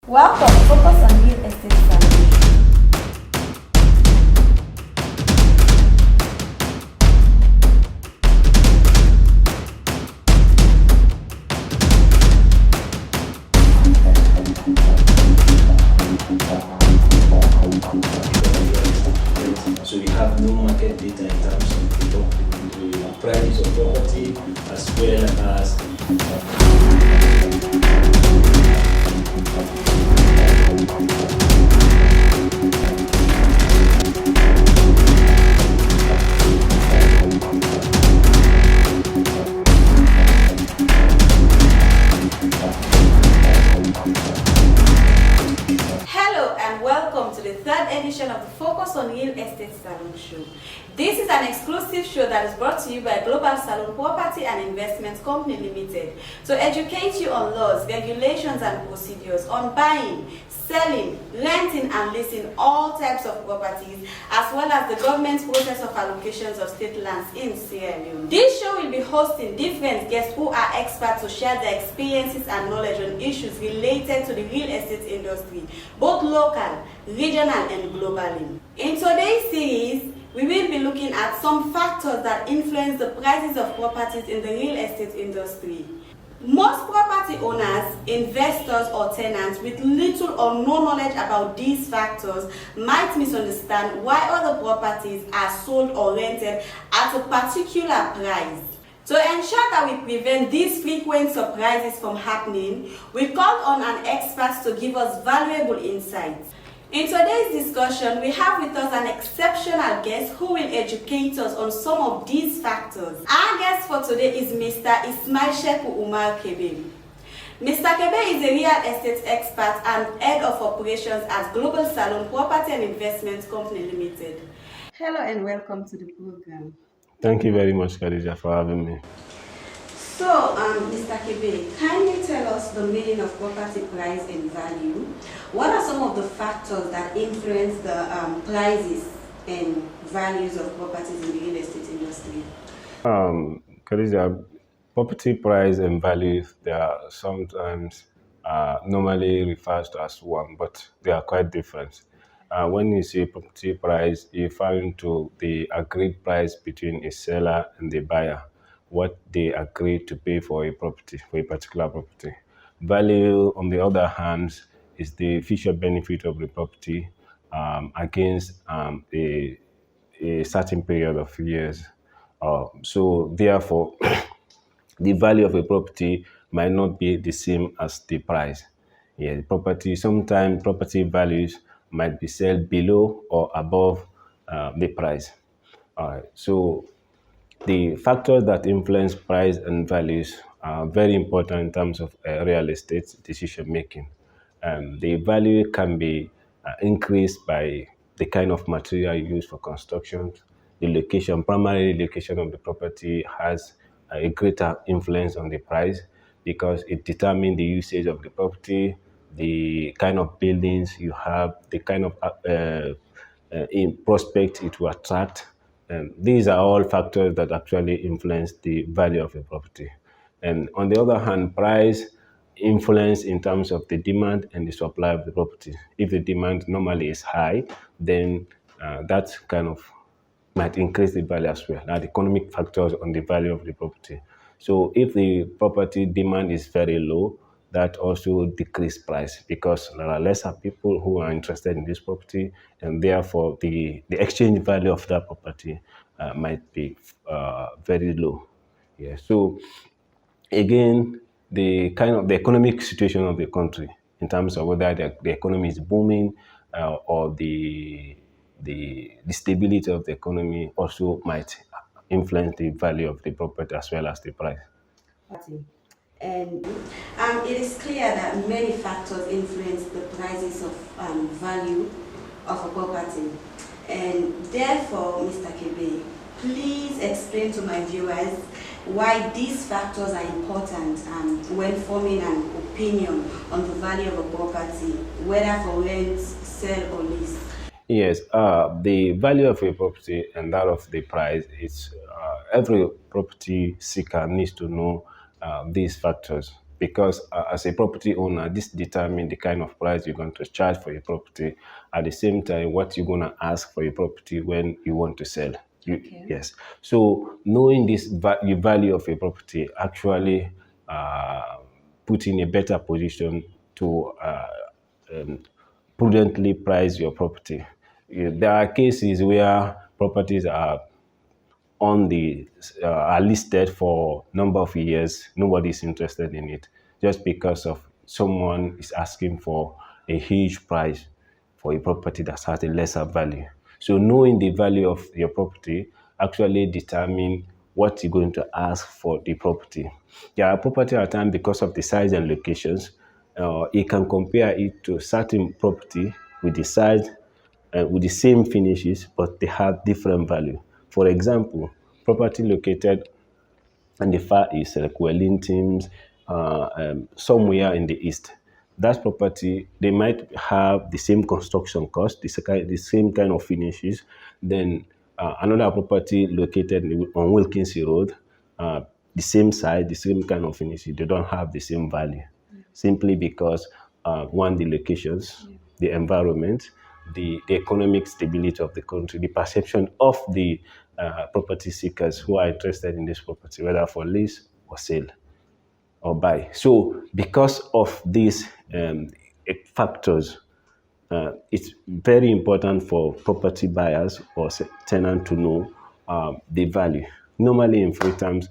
Welcome, focus on real estate strategy. So we have no market data in terms of the prices of property as well as Hello and welcome to the third edition of the Focus on Real Estate Salone show. This is an exclusive show that is brought to you by Global Salone Property and Investment Company Limited to educate you on laws, regulations and procedures on buying, selling, renting and leasing all types of properties, as well as the government's process of allocations of state lands in Sierra Leone. This show will be hosting different guests who are experts to share their experiences and knowledge on issues related to the real estate industry, both local, regional and globally. In today's series, we will be looking at some factors that influence the prices of properties in the real estate industry. Most property owners, investors or tenants with little or no knowledge about these factors might misunderstand why other properties are sold or rented at a particular price. To ensure that we prevent these frequent surprises from happening, we called on an expert to give us valuable insights. In today's discussion, we have with us an exceptional guest who will educate us on some of these factors. Our guest for today is Mr. Ismail Sheku Umar KEBE. Mr. KEBE is a real estate expert and head of operations at Global Salone Property and Investment Company Limited. Hello and welcome to the program. Thank you very much, Khadija, for having me. So, Mr. KEBE, can you tell us the meaning of property price and value? What are some of the factors that influence the prices and values of properties in the real estate industry? Khadija, property price and values, they are sometimes normally referred to as one, but they are quite different. When you say property price, you're referring to the agreed price between a seller and the buyer, what they agree to pay for a property, for a particular property. Value, on the other hand, is the future benefit of the property against a certain period of years. So therefore, the value of a property might not be the same as the price. Yeah, the property, sometimes property values might be sold below or above the price. All right. So the factors that influence price and values are very important in terms of real estate decision making. The value can be increased by the kind of material used for construction, the location, primary location of the property has a greater influence on the price because it determines the usage of the property, the kind of buildings you have, the kind of in prospect it will attract. And these are all factors that actually influence the value of a property. And on the other hand, price influence in terms of the demand and the supply of the property. If the demand normally is high, then that kind of might increase the value as well. Now, the economic factors on the value of the property. So if the property demand is very low, that also decrease price because there are lesser people who are interested in this property, and therefore the exchange value of that property might be very low. Yeah. So again, the kind of the economic situation of the country in terms of whether the economy is booming or the stability of the economy also might influence the value of the property as well as the price. And it is clear that many factors influence the prices of value of a property. And therefore, Mr. KEBE, please explain to my viewers why these factors are important when forming an opinion on the value of a property, whether for rent, sell or lease. Yes, the value of a property and that of the price is every property seeker needs to know these factors. because as a property owner, this determines the kind of price you're going to charge for your property. At the same time, what you're going to ask for your property when you want to sell. Yes. So knowing this the value of a property actually put in a better position to prudently price your property. There are cases where properties are are listed for number of years. Nobody is interested in it just because of someone is asking for a huge price for a property that has a lesser value. So knowing the value of your property actually determine what you're going to ask for the property. There are property at times because of the size and locations. You can compare it to certain property with the size with the same finishes, but they have different value. For example, property located in the Far East, like Wellington, somewhere in the East, that property, they might have the same construction cost, the same kind of finishes. Then another property located on Wilkinson Road, the same size, the same kind of finishes, they don't have the same value. Simply because one, the locations, the environment, the economic stability of the country, the perception of the property seekers who are interested in this property, whether for lease or sale or buy. So because of these factors, it's very important for property buyers or tenants to know the value. Normally in free terms,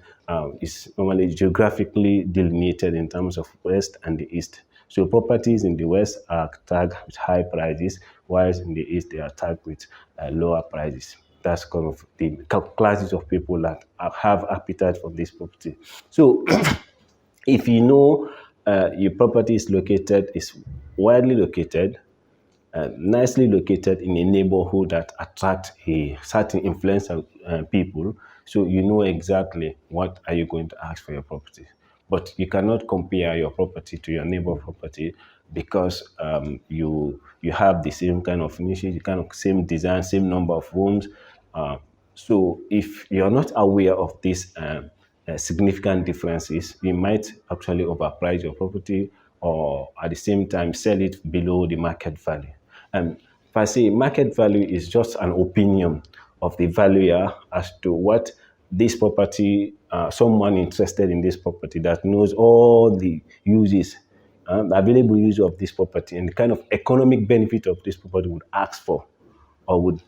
it's normally geographically delineated in terms of west and the east. So properties in the west are tagged with high prices, whilst in the east they are tagged with lower prices. That's kind of the classes of people that have appetite for this property. So if you know your property is widely located, nicely located in a neighborhood that attract a certain influence of people, so you know exactly what are you going to ask for your property. But you cannot compare your property to your neighbor property because you have the same kind of finishes, the kind of same design, same number of rooms. So if you're not aware of these significant differences, you might actually overprice your property or at the same time sell it below the market value. And if I say market value is just an opinion of the valuer as to what this property, someone interested in this property that knows all the uses, the available use of this property and the kind of economic benefit of this property would ask for or would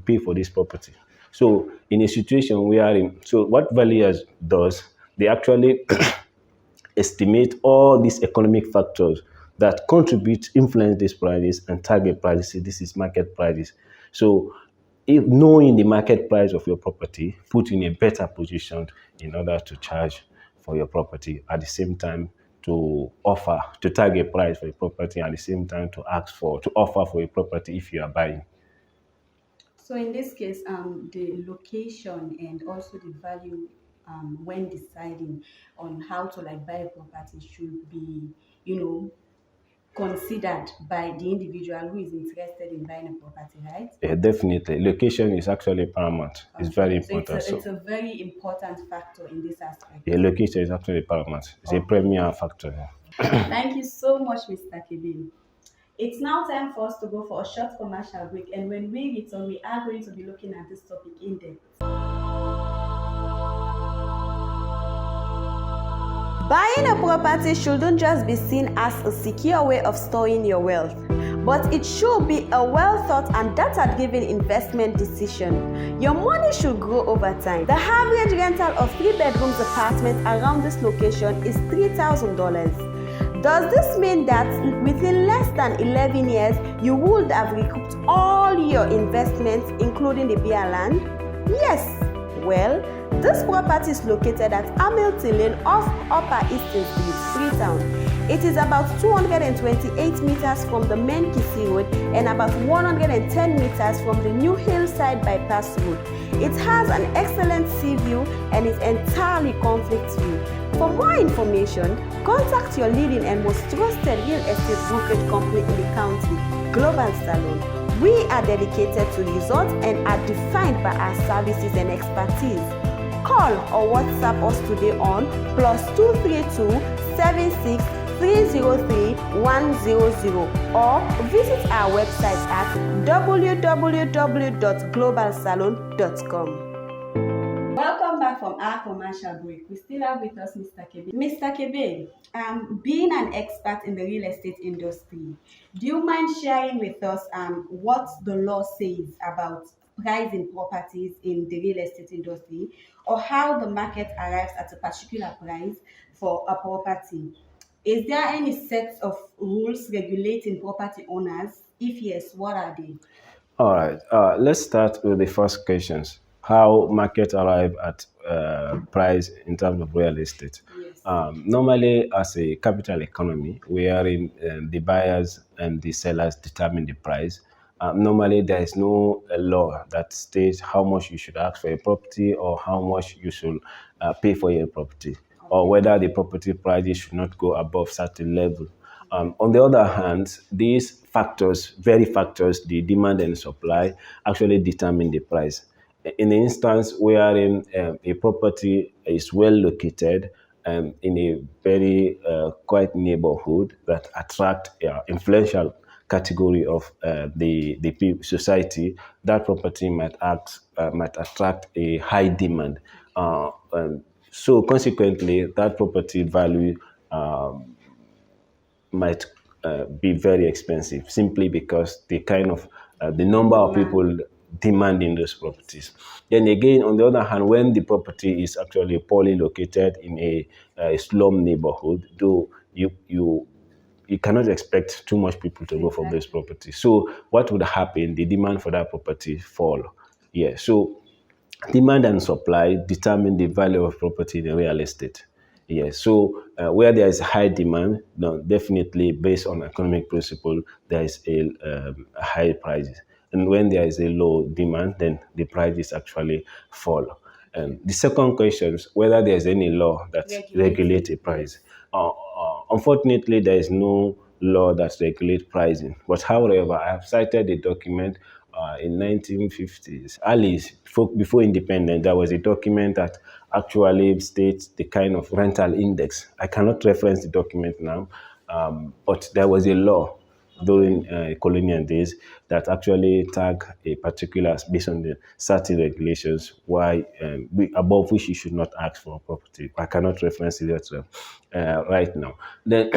pay for this property. So in a situation so what valuers does, they actually estimate all these economic factors that influence these prices and target prices. This is market prices. So if knowing the market price of your property put you in a better position in order to charge for your property, at the same time to target price for your property, at the same time to offer for your property if you are buying. So in this case, the location and also the value when deciding on how to buy a property should be, considered by the individual who is interested in buying a property, right? Yeah, definitely. Location is actually paramount. It's very important. So it's a very important factor in this aspect. Yeah, location is actually paramount. It's a premier factor. Thank you so much, Mr. KEBE. It's now time for us to go for a short commercial break, and when we return, we are going to be looking at this topic in depth. Buying a property shouldn't just be seen as a secure way of storing your wealth, but it should be a well-thought and data-driven investment decision. Your money should grow over time. The average rental of 3-bedroom apartment around this location is $3,000. Does this mean that within less than 11 years, you would have recouped all your investments, including the bare land? Yes. Well, this property is located at Hamilton Lane off Upper Eastern Street, Freetown. It is about 228 meters from the main Kisi Road and about 110 meters from the New Hillside Bypass Road. It has an excellent sea view and is entirely conflict-free. For more information, contact your leading and most trusted real estate brokerage company in the county, Global Salone. We are dedicated to results and are defined by our services and expertise. Call or WhatsApp us today on +232 or visit our website at www.globalsalone.com. Welcome back from our commercial break. We still have with us Mr. KEBE. Mr. KEBE, being an expert in the real estate industry, do you mind sharing with us what the law says about pricing properties in the real estate industry, or how the market arrives at a particular price for a property? Is there any sets of rules regulating property owners? If yes, what are they? All right. Let's start with the first questions. How market arrive at price in terms of real estate? Yes. Normally, as a capital economy, wherein the buyers and the sellers determine the price. Normally, there is no law that states how much you should ask for a property or how much you should pay for your property, or whether the property prices should not go above certain level. On the other hand, these factors, very factors, the demand and supply, actually determine the price. In the instance wherein a property is well located in a very quiet neighborhood that attract influential category of the society, that property might attract a high demand. So consequently, that property value might be very expensive simply because the number of people demanding those properties. Then again, on the other hand, when the property is actually poorly located in a slum neighborhood, though you cannot expect too much people to go for this property. So what would happen? The demand for that property fall. Yeah. So demand and supply determine the value of property in real estate. Yes, so where there is high demand, no, definitely based on economic principle, there is a high prices. And when there is a low demand, then the prices actually fall. The second question is whether there is any law that regulates a price. Unfortunately, there is no law that regulates pricing. But however, I have cited a document in 1950s, early before independence, there was a document that actually states the kind of rental index. I cannot reference the document now, but there was a law during colonial days that actually tag a particular based on the certain regulations why above which you should not ask for a property. I cannot reference it right now. Then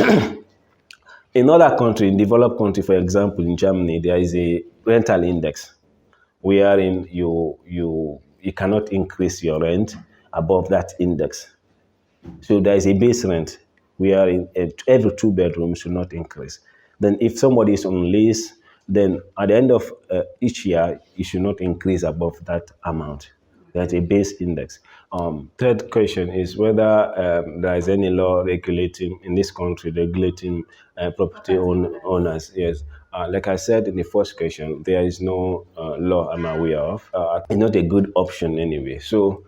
in other country, in developed country, for example, in Germany, there is a rental index wherein you cannot increase your rent above that index. So there is a base rent where every 2 bedrooms should not increase. Then if somebody is on lease, then at the end of each year, you should not increase above that amount. That's a base index. Third question is whether there is any law regulating in this country regulating property owners. Yes, like I said in the first question, there is no law I'm aware of. It's not a good option anyway. So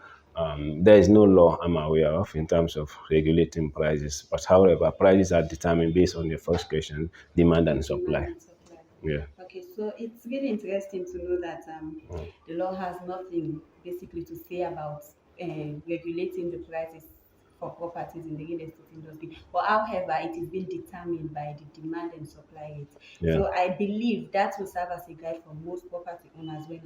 there is no law I'm aware of in terms of regulating prices. But however, prices are determined based on the first question, demand and supply. Yeah. Okay, so it's really interesting to know that the law has nothing basically to say about regulating the prices for properties in the real estate industry. But however, it is being determined by the demand and supply rate. Yeah. So I believe that will serve as a guide for most property owners when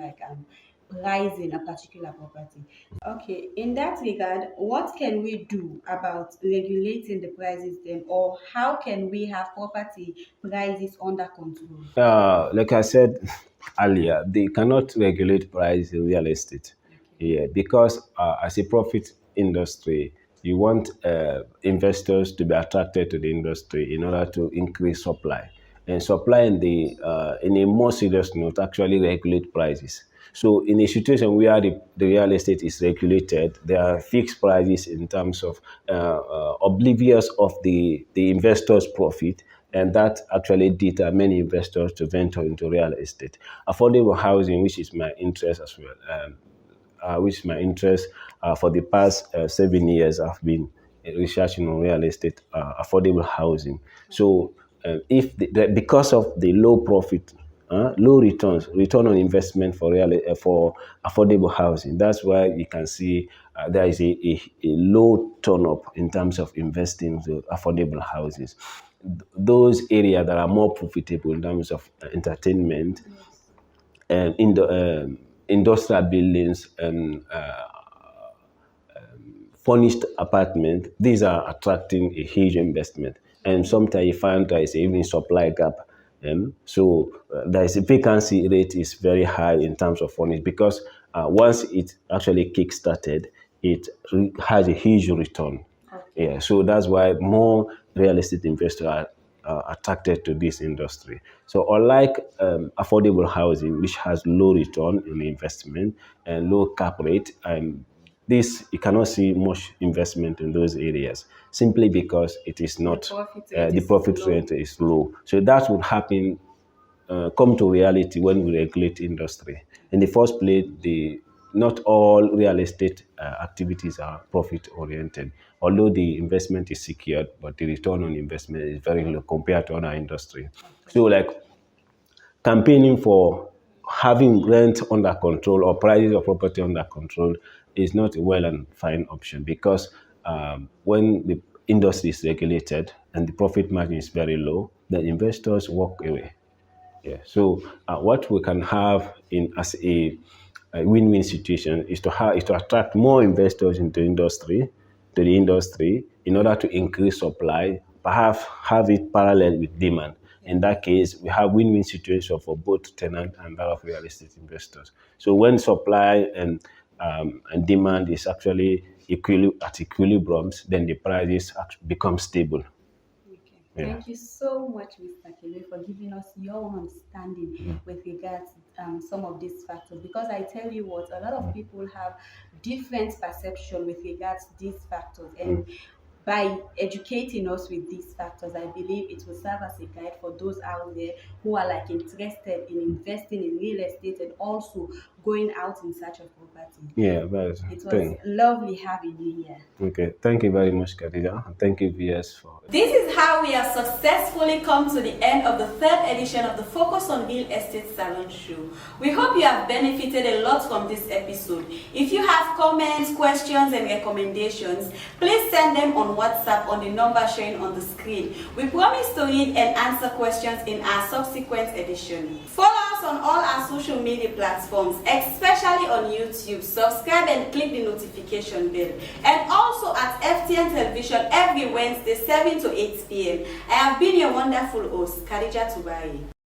pricing a particular property. Okay, in that regard, what can we do about regulating the prices then, or how can we have property prices under control? Like I said earlier, they cannot regulate price in real estate. Yeah, because as a profit industry, you want investors to be attracted to the industry in order to increase supply. And supply in a more serious note actually regulate prices. So in a situation where the real estate is regulated, there are fixed prices in terms of oblivious of the investor's profit, and that actually deter many investors to venture into real estate. Affordable housing, which is my interest as well, which is my interest for the past 7 years, I've been researching on real estate, affordable housing. So if because of the low profit low return on investment for for affordable housing. That's why you can see there is a low turn up in terms of investing to affordable houses. Those areas that are more profitable in terms of entertainment and in the industrial buildings and furnished apartment, these are attracting a huge investment. And sometimes you find there is even supply gap. There is a vacancy rate is very high in terms of furnished because once it actually kick-started, it has a huge return. Yeah, so that's why more real estate investors are attracted to this industry. So unlike affordable housing, which has low return in investment and low cap rate, this you cannot see much investment in those areas simply because it is not the profit rate is low. So that would happen come to reality when we regulate industry. In the first place, not all real estate activities are profit oriented. Although the investment is secured, but the return on investment is very low compared to other industry. So like campaigning for having rent under control or prices of property under control is not a well and fine option because when the industry is regulated and the profit margin is very low, then investors walk away. Yeah. So what we can have in as a win-win situation is to attract more investors to the industry in order to increase supply, perhaps have it parallel with demand. In that case, we have win-win situation for both tenant and that of real estate investors. So when supply and demand is actually at equilibriums, then the prices become stable. Yeah. Thank you so much, Mr. KEBE, for giving us your understanding with regards some of these factors. Because I tell you what, a lot of people have different perception with regards to these factors. And by educating us with these factors, I believe it will serve as a guide for those out there who are like interested in investing in real estate and also going out in search of property. Yeah, but it was lovely having you here. Okay, thank you very much, Khadija, and thank you, VS, for. This is how we have successfully come to the end of the third edition of the Focus on Real Estate Salon show. We hope you have benefited a lot from this episode. If you have comments, questions, and recommendations, please send them on WhatsApp on the number showing on the screen. We promise to read and answer questions in our subsequent edition. Follow us on all our social media platforms, especially on YouTube. Subscribe and click the notification bell. And also at FTN Television every Wednesday, 7 to 8 p.m. I have been your wonderful host, Khadija Tubai.